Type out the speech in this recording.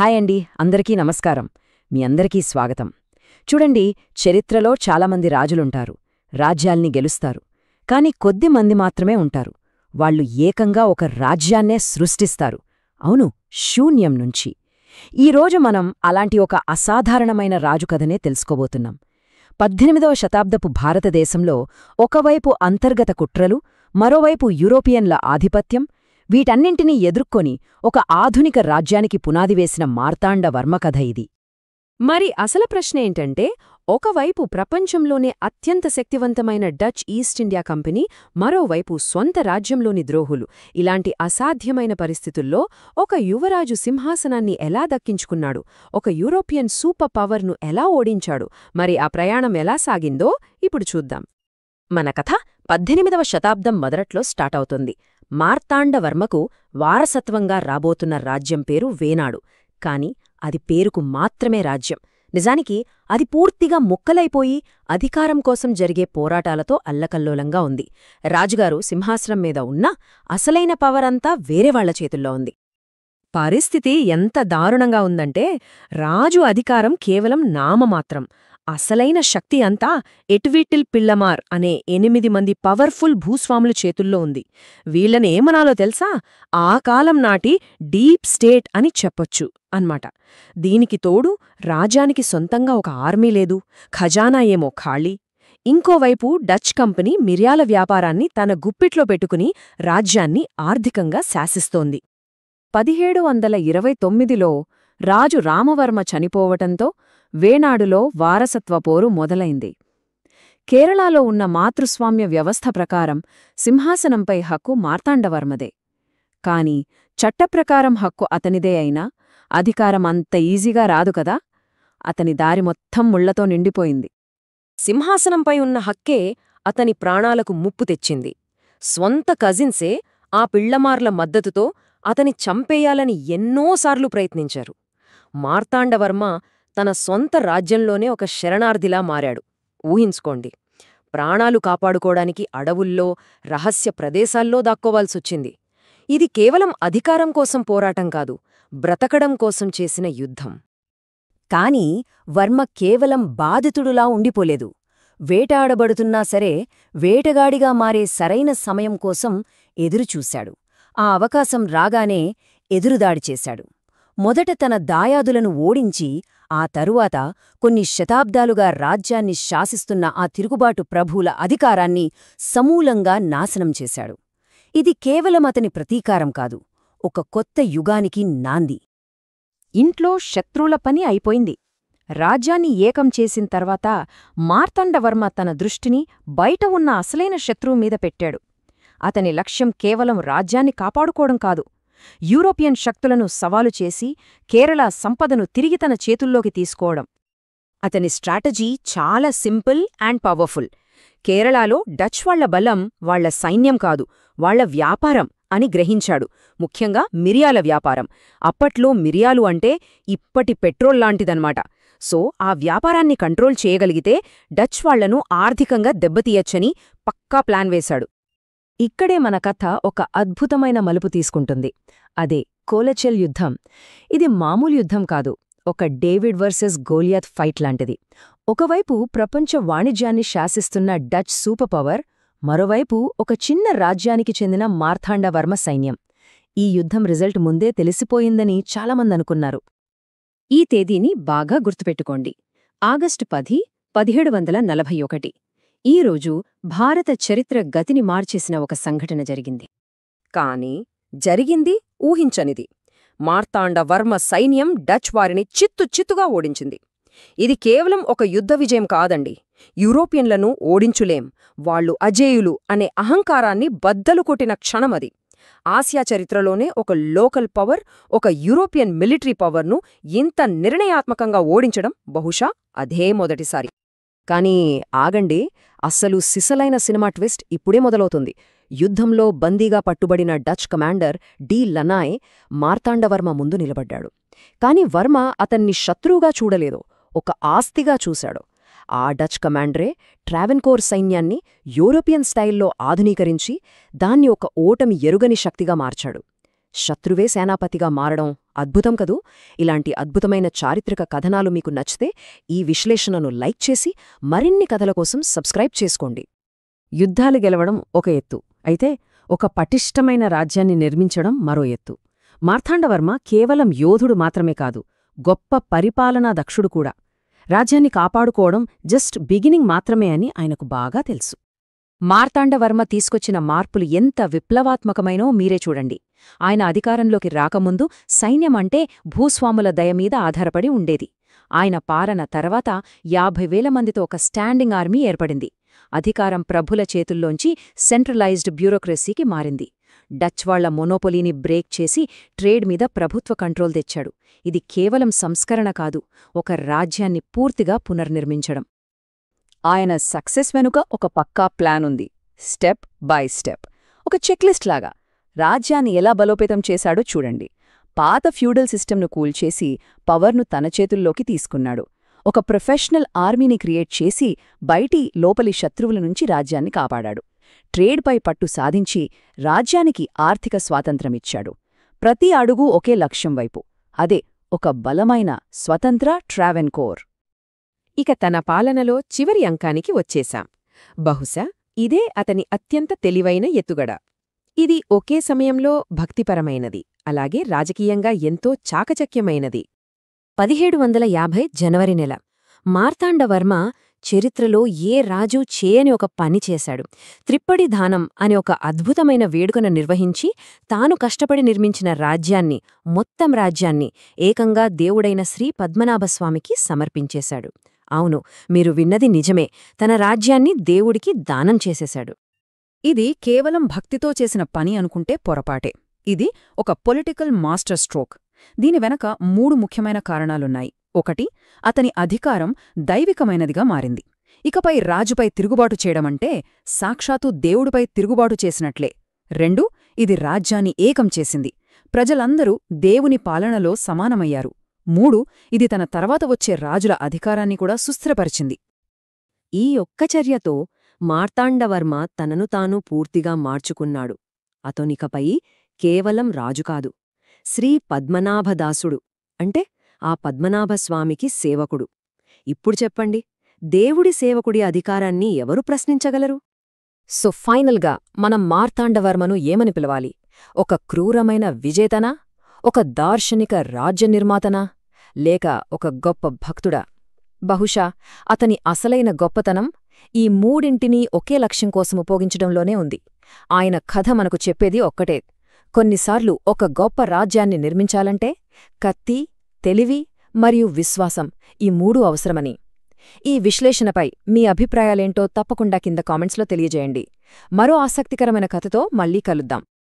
Hi అండి, అందరికీ నమస్కారం. మీ అందరికీ స్వాగతం. చూడండి, చరిత్రలో చాలామంది రాజులుంటారు, రాజ్యాల్ని గెలుస్తారు. కాని కొద్దిమంది మాత్రమే ఉంటారు. వాళ్ళు ఏకంగా ఒక రాజ్యాన్నే సృష్టిస్తారు. అవును, శూన్యం నుంచి. ఈరోజు మనం అలాంటి ఒక అసాధారణమైన రాజు కథనే తెలుసుకోబోతున్నాం. 18వ శతాబ్దపు భారతదేశంలో ఒకవైపు అంతర్గత కుట్రలు, మరోవైపు యూరోపియన్ల ఆధిపత్యం, వీటన్నింటినీ ఎదుర్కొని ఒక ఆధునిక రాజ్యానికి పునాదివేసిన మార్తాండవర్మ కథ ఇది. మరి అసలు ప్రశ్న ఏంటంటే, ఒకవైపు ప్రపంచంలోనే అత్యంత శక్తివంతమైన డచ్ ఈస్ట్ ఇండియా కంపెనీ, మరోవైపు స్వంత రాజ్యంలోని ద్రోహులు. ఇలాంటి అసాధ్యమైన పరిస్థితుల్లో ఒక యువరాజు సింహాసనాన్ని ఎలా దక్కించుకున్నాడు, ఒక యూరోపియన్ సూపర్ పవర్ను ఎలా ఓడించాడు, మరి ఆ ప్రయాణం ఎలా సాగిందో ఇప్పుడు చూద్దాం. మన కథ 18వ శతాబ్దం మొదట్లో స్టార్ట్ అవుతుంది. మార్తాండవర్మకు వారసత్వంగా రాబోతున్న రాజ్యం పేరు వేనాడు. కాని అది పేరుకు మాత్రమే రాజ్యం. నిజానికి అది పూర్తిగా ముక్కలైపోయి అధికారం కోసం జరిగే పోరాటాలతో అల్లకల్లోలంగా ఉంది. రాజుగారు సింహాసనం మీద ఉన్నా అసలైన పవరంతా వేరేవాళ్ల చేతుల్లో ఉంది. పరిస్థితి ఎంత దారుణంగా ఉందంటే, రాజు అధికారం కేవలం నామమాత్రం. అసలైన శక్తి అంతా ఎట్వీటిల్ పిల్లమార్ అనే 8 మంది పవర్ఫుల్ భూస్వాముల చేతుల్లో ఉంది. వీళ్ళని ఏమనాలో తెలుసా? ఆ కాలం నాటి డీప్ స్టేట్ అని చెప్పొచ్చు అన్మాట. దీనికి తోడు రాజ్యానికి సొంతంగా ఒక ఆర్మీ లేదు, ఖజానా ఏమో ఖాళీ. ఇంకోవైపు డచ్ కంపెనీ మిర్యాల వ్యాపారాన్ని తన గుప్పిట్లో పెట్టుకుని రాజ్యాన్ని ఆర్థికంగా శాసిస్తోంది. 1729లో రాజు రామవర్మ చనిపోవటంతో వేనాడులో వారసత్వ పోరు మొదలైంది. కేరళలో ఉన్న మాతృస్వామ్య వ్యవస్థ ప్రకారం సింహాసనంపై హక్కు మార్తాండవర్మదే. కాని చట్టప్రకారం హక్కు అతనిదే అయినా అధికారం అంత ఈజీగా రాదు కదా. అతని దారి మొత్తం ముళ్లతో నిండిపోయింది. సింహాసనంపై ఉన్న హక్కే అతని ప్రాణాలకు ముప్పు తెచ్చింది. స్వంత కజిన్సే ఆ పిళ్లమార్ల మద్దతుతో అతని చంపేయాలని ఎన్నోసార్లు ప్రయత్నించారు. మార్తాండవర్మ తన సొంత రాజ్యంలోనే ఒక శరణార్థిలా మారాడు. ఊహించుకోండి, ప్రాణాలు కాపాడుకోడానికి అడవుల్లో, రహస్య ప్రదేశాల్లో దాక్కోవాల్సొచ్చింది. ఇది కేవలం అధికారం కోసం పోరాటం కాదు, బ్రతకడం కోసం చేసిన యుద్ధం. కాని వర్మ కేవలం బాధితుడులా ఉండిపోలేదు. వేటాడబడుతున్నా సరే వేటగాడిగా మారే సరైన సమయం కోసం ఎదురుచూశాడు. ఆ అవకాశం రాగానే ఎదురుదాడి చేశాడు. మొదట తన దాయాదులను ఓడించి, ఆ తరువాత కొన్ని శతాబ్దాలుగా రాజ్యాన్ని శాసిస్తున్న ఆ తిరుగుబాటు ప్రభువుల అధికారాన్ని సమూలంగా నాశనం చేశాడు. ఇది కేవలం అతని ప్రతీకారం కాదు, ఒక కొత్త యుగానికి నాంది. ఇంట్లో శత్రువుల పని అయిపోయింది. రాజ్యాన్ని ఏకం చేసిన తర్వాత మార్తాండవర్మ తన దృష్టిని బయట ఉన్న అసలైన శత్రువు మీద పెట్టాడు. అతని లక్ష్యం కేవలం రాజ్యాన్ని కాపాడుకోవడం కాదు, యూరోపియన్ శక్తులను సవాలు చేసి కేరళ సంపదను తిరిగి తన చేతుల్లోకి తీసుకోవడం. అతని స్ట్రాటజీ చాలా సింపుల్ అండ్ పవర్ఫుల్. కేరళలో డచ్ వాళ్ల బలం వాళ్ల సైన్యం కాదు, వాళ్ల వ్యాపారం అని గ్రహించాడు. ముఖ్యంగా మిరియాల వ్యాపారం. అప్పట్లో మిరియాలు అంటే ఇప్పటి పెట్రోల్ లాంటిదన్నమాట. సో ఆ వ్యాపారాన్ని కంట్రోల్ చేయగలిగితే డచ్ వాళ్లను ఆర్థికంగా దెబ్బతీయచ్చని పక్కా ప్లాన్ వేశాడు. ఇక్కడే మన కథ ఒక అద్భుతమైన మలుపు తీసుకుంటుంది. అదే కోలచెల్ యుద్ధం. ఇది మామూలు యుద్ధం కాదు, ఒక డేవిడ్ వర్సెస్ గోలియాత్ ఫైట్ లాంటిది. ఒకవైపు ప్రపంచ వాణిజ్యాన్ని శాసిస్తున్న డచ్ సూపర్ పవర్, మరోవైపు ఒక చిన్న రాజ్యానికి చెందిన మార్తాండవర్మ సైన్యం. ఈ యుద్ధం రిజల్ట్ ముందే తెలిసిపోయిందని చాలామందనుకున్నారు. ఈ తేదీని బాగా గుర్తుపెట్టుకోండి. ఆగస్టు 10, 1741. ఈరోజు భారత చరిత్ర గతిని మార్చేసిన ఒక సంఘటన జరిగింది. కాని జరిగింది ఊహించనిది. మార్తాండవర్మ సైన్యం డచ్ వారిని చిత్తుగా ఓడించింది. ఇది కేవలం ఒక యుద్ధ విజయం కాదండి. యూరోపియన్లను ఓడించులేం, వాళ్లు అజేయులు అనే అహంకారాన్ని బద్దలు కొట్టిన క్షణమది. ఆసియా చరిత్రలోనే ఒక లోకల్ పవర్, ఒక యూరోపియన్ మిలిటరీ పవర్ను ఇంత నిర్ణయాత్మకంగా ఓడించడం బహుశా అదే మొదటిసారి. కానీ ఆగండి, అస్సలు సిసలైన సినిమా ట్విస్ట్ ఇప్పుడే మొదలవుతుంది. యుద్ధంలో బందీగా పట్టుబడిన డచ్ కమాండర్ డి లనాయ్ మార్తాండవర్మ ముందు నిలబడ్డాడు. కాని వర్మ అతన్ని శత్రువుగా చూడలేదు, ఒక ఆస్తిగా చూశాడు. ఆ డచ్ కమాండరే ట్రావెన్కోర్ సైన్యాన్ని యూరోపియన్ స్టైల్లో ఆధునీకరించి దాన్ని ఒక ఓటమి ఎరుగని శక్తిగా మార్చాడు. శత్రువే సేనాపతిగా మారడం అద్భుతం కదూ. ఇలాంటి అద్భుతమైన చారిత్రక కథనాలు మీకు నచ్చితే ఈ విశ్లేషణను లైక్ చేసి మరిన్ని కథల కోసం సబ్స్క్రైబ్ చేసుకోండి. యుద్ధాలు గెలవడం ఒక ఎత్తు అయితే, ఒక పటిష్టమైన రాజ్యాన్ని నిర్మించడం మరో ఎత్తు. మార్తాండవర్మ కేవలం యోధుడు మాత్రమే కాదు, గొప్ప పరిపాలనా దక్షుడు కూడా. రాజ్యాన్ని కాపాడుకోవడం జస్ట్ బిగినింగ్ మాత్రమే అని ఆయనకు బాగా తెలుసు. మార్తాండవర్మ తీసుకొచ్చిన మార్పులు ఎంత విప్లవాత్మకమైనో మీరే చూడండి. ఆయన అధికారంలోకి రాకముందు సైన్యమంటే భూస్వాముల దయమీద ఆధారపడి ఉండేది. ఆయన పాలన తర్వాత 50,000 మందితో ఒక స్టాండింగ్ ఆర్మీ ఏర్పడింది. అధికారం ప్రభుల చేతుల్లోంచి సెంట్రలైజ్డ్ బ్యూరోక్రసీకి మారింది. డచ్ వాళ్ల మొనోపొలీని బ్రేక్ చేసి ట్రేడ్ మీద ప్రభుత్వ కంట్రోల్ తెచ్చాడు. ఇది కేవలం సంస్కరణ కాదు, ఒక రాజ్యాన్ని పూర్తిగా పునర్నిర్మించడం. ఆయన సక్సెస్ వెనుక ఒక పక్కా ప్లాన్ ఉంది. స్టెప్ బై స్టెప్, ఒక చెక్లిస్ట్ లాగా రాజ్యాన్ని ఎలా బలోపేతం చేశాడో చూడండి. పాత ఫ్యూడల్ సిస్టమ్ను కూల్చేసి పవర్ను తన చేతుల్లోకి తీసుకున్నాడు. ఒక ప్రొఫెషనల్ ఆర్మీని క్రియేట్ చేసి బయటి లోపలి శత్రువుల నుంచి రాజ్యాన్ని కాపాడాడు. ట్రేడ్పై పట్టు సాధించి రాజ్యానికి ఆర్థిక స్వాతంత్రమిచ్చాడు. ప్రతి అడుగు ఒకే లక్ష్యం వైపు, అదే ఒక బలమైన స్వతంత్ర ట్రావెన్కోర్. ఇక తన పాలనలో చివరి అంకానికి వచ్చేశాం. బహుశా ఇదే అతని అత్యంత తెలివైన ఎత్తుగడ. ఇది ఒకే సమయంలో భక్తిపరమైనది, అలాగే రాజకీయంగా ఎంతో చాకచక్యమైనది. 1750 జనవరి నెల. మార్తాండవర్మ చరిత్రలో ఏ రాజూ చేయని ఒక పని చేశాడు. త్రిప్పడి దానం అనే ఒక అద్భుతమైన వేడుకను నిర్వహించి తాను కష్టపడి నిర్మించిన రాజ్యాన్ని, మొత్తం రాజ్యాన్ని ఏకంగా దేవుడైన శ్రీ పద్మనాభస్వామికి సమర్పించేశాడు. అవును, మీరు విన్నది నిజమే, తన రాజ్యాన్ని దేవుడికి దానం చేసేశాడు. ఇది కేవలం భక్తితో చేసిన పని అనుకుంటే పొరపాటే. ఇది ఒక పొలిటికల్ మాస్టర్ స్ట్రోక్. దీని వెనక 3 ముఖ్యమైన కారణాలున్నాయి. 1, అతని అధికారం దైవికమైనదిగా మారింది. ఇకపై రాజుపై తిరుగుబాటు చేయడమంటే సాక్షాత్తు దేవుడిపై తిరుగుబాటు చేసినట్లే. 2, ఇది రాజ్యాన్ని ఏకం చేసింది. ప్రజలందరూ దేవుని పాలనలో సమానమయ్యారు. 3, ఇది తన తర్వాత వచ్చే రాజుల అధికారాన్ని కూడా సుస్థిరపరిచింది. ఈ ఒక్క చర్యతో మార్తాండవర్మ తనను తాను పూర్తిగా మార్చుకున్నాడు. అతనికపై కేవలం రాజుకాదు, శ్రీ పద్మనాభదాసుడు, అంటే ఆ పద్మనాభస్వామికి సేవకుడు. ఇప్పుడు చెప్పండి, దేవుడి సేవకుడి అధికారాన్ని ఎవరు ప్రశ్నించగలరు? సో ఫైనల్గా మనం మార్తాండవర్మను ఏమని పిలవాలి? ఒక క్రూరమైన విజేతనా? ఒక దార్శనిక రాజ్య నిర్మాతనా? లేక ఒక గొప్ప భక్తుడా? బహుశా అతని అసలైన గొప్పతనం ఈ మూడింటినీ ఒకే లక్ష్యం కోసం ఉపయోగించడంలోనే ఉంది. ఆయన కథ మనకు చెప్పేది ఒక్కటే: కొన్నిసార్లు ఒక గొప్ప రాజ్యాన్ని నిర్మించాలంటే కత్తి, తెలివి మరియు విశ్వాసం, ఈ 3 అవసరమని. ఈ విశ్లేషణపై మీ అభిప్రాయాలేంటో తప్పకుండా కింద కామెంట్స్లో తెలియజేయండి. మరో ఆసక్తికరమైన కథతో మళ్ళీ కలుద్దాం.